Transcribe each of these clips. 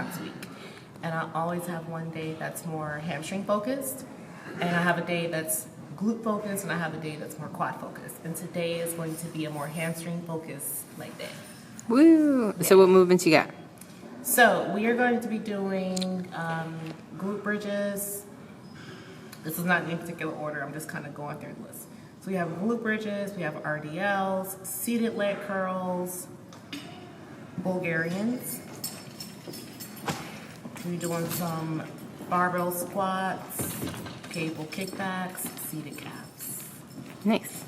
times a week. And I always have one day that's more hamstring focused, and I have a day that's glute focused, and I have a day that's more quad focused. And today is going to be a more hamstring focused leg day. Woo! Yeah. So what movements you got? So we are going to be doing glute bridges. This is not in any particular order. I'm just kind of going through the list. So we have glute bridges, we have RDLs, seated leg curls, Bulgarians. We're doing some barbell squats, cable kickbacks, seated calves. Nice.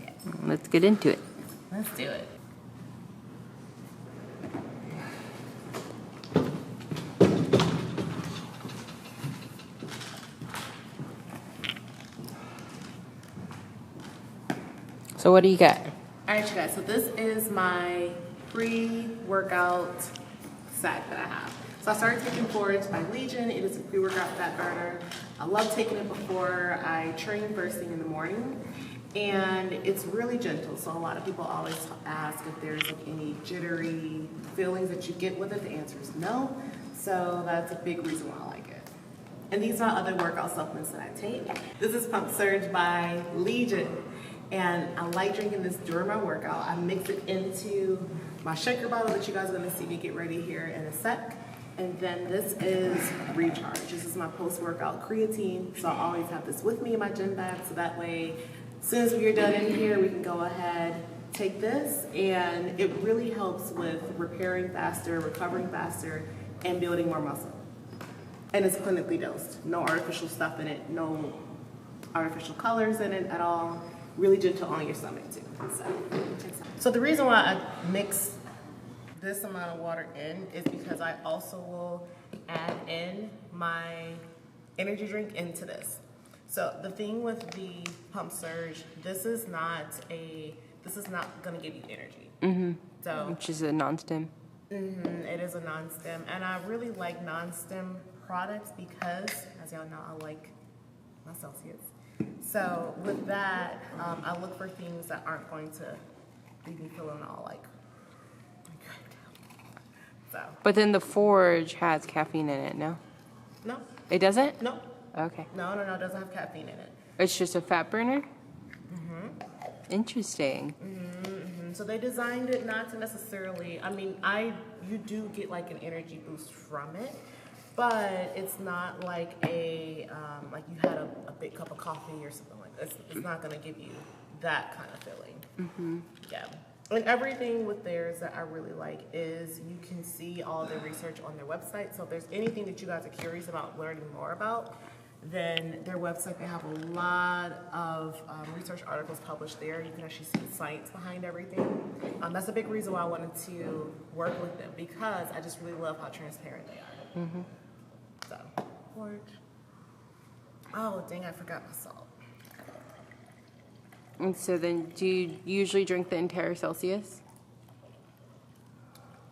Yeah. Let's get into it. Let's do it. So what do you got? All right, you guys, so this is my pre-workout sack that I have. So I started taking Forage by Legion. It is a pre-workout fat burner. I love taking it before I train first thing in the morning. And it's really gentle, so a lot of people always ask if there's like any jittery feelings that you get with it. The answer is no. So that's a big reason why I like it. And these are other workout supplements that I take. This is Pump Surge by Legion. And I like drinking this during my workout. I mix it into my shaker bottle that you guys are gonna see me get ready here in a sec. And then this is Recharge. This is my post-workout creatine. So I always have this with me in my gym bag, so that way, as soon as we're done in here, we can go ahead, take this, and it really helps with repairing faster, recovering faster, and building more muscle. And it's clinically dosed. No artificial stuff in it, no artificial colors in it at all. Really gentle on your stomach too. So the reason why I mix this amount of water in is because I also will add in my energy drink into this. So the thing with the Pump Surge, this is not gonna give you energy. Mm-hmm. So which is a non-stim. it is a non-stim, and I really like non-stim products because, as y'all know, I like my Celsius. So with that, I look for things that aren't going to leave me feeling all like so. But then the Forge has caffeine in it, no? No. It doesn't? No. Okay. No, it doesn't have caffeine in it. It's just a fat burner? Interesting. So they designed it not to necessarily, I mean, you do get like an energy boost from it, but it's not like like you had a big cup of coffee or something like that. It's not gonna give you that kind of feeling. Yeah. And everything with theirs that I really like is you can see all the research on their website. So if there's anything that you guys are curious about learning more about, then their website, they have a lot of research articles published there. You can actually see the science behind everything. That's a big reason why I wanted to work with them, because I just really love how transparent they are. So, Forge. Oh, dang, I forgot my salt. And so then do you usually drink the entire Celsius?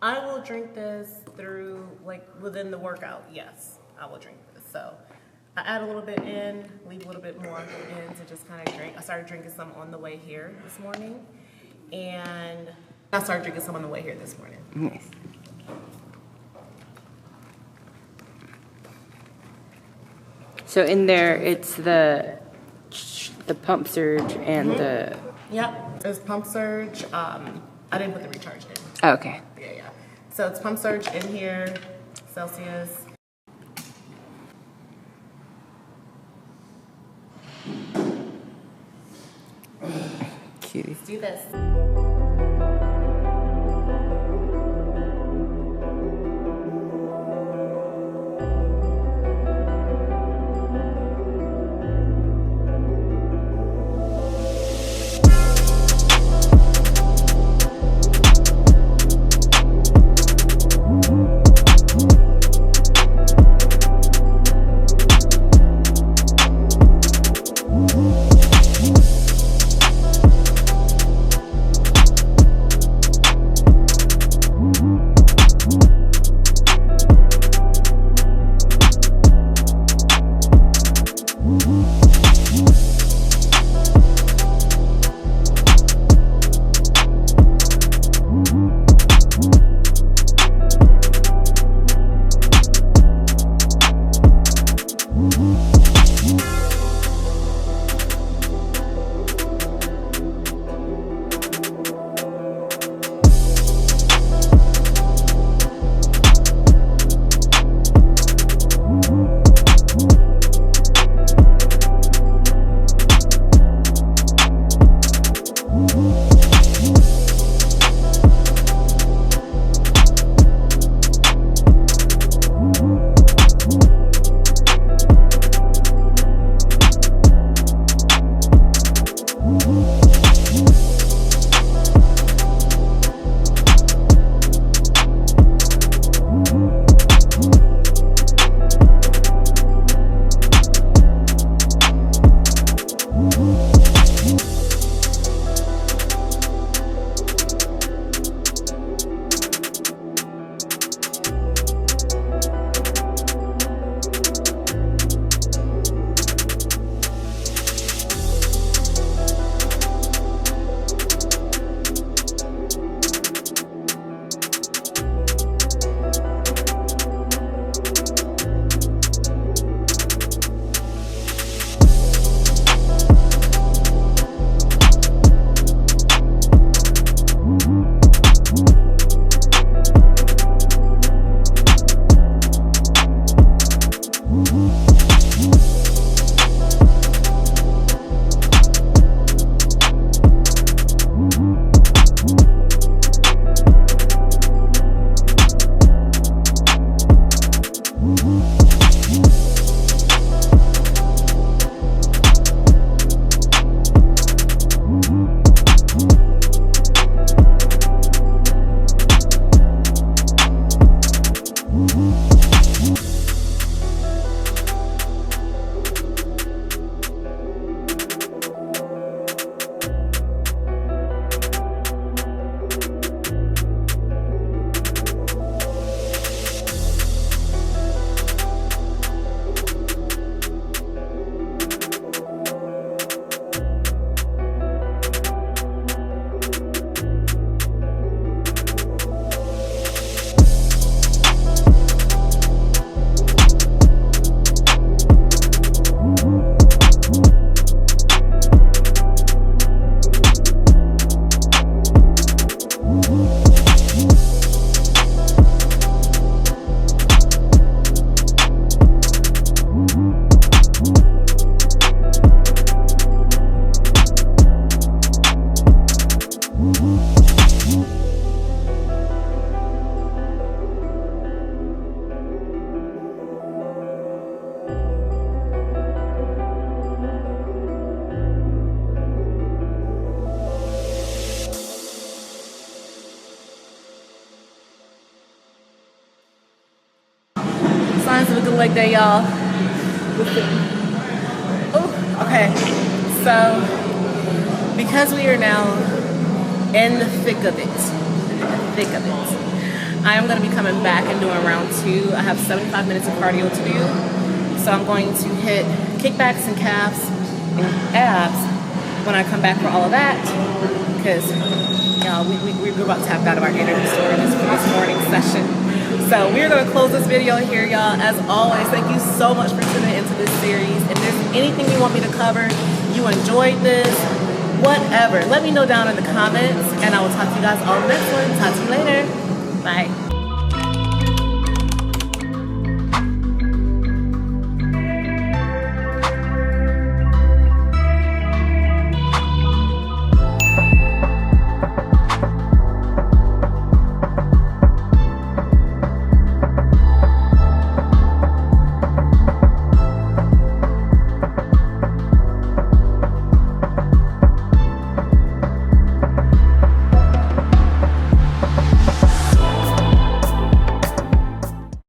I will drink this through, like, within the workout, yes, I will drink this. So I add a little bit in, leave a little bit more in to just kind of drink. I started drinking some on the way here this morning, and I started drinking some on the way here this morning. Nice. So in there, it's the Pump Surge and the... Yep, it's Pump Surge. I didn't put the Recharge in. Oh, okay. Yeah. So it's Pump Surge in here, Celsius. Cutie. Let's do this. day, y'all. Listen. Oh, okay. So, because we are now in the thick of it, I am going to be coming back and doing round 2. I have 75 minutes of cardio to do. So I'm going to hit kickbacks and calves and abs when I come back for all of that. Because, y'all, we're about to tap out of our energy storage for this morning session. So we're going to close this video here, y'all. As always, thank you so much for tuning into this series. If there's anything you want me to cover, you enjoyed this, whatever, let me know down in the comments, and I will talk to you guys all in the next one. Talk to you later. Bye.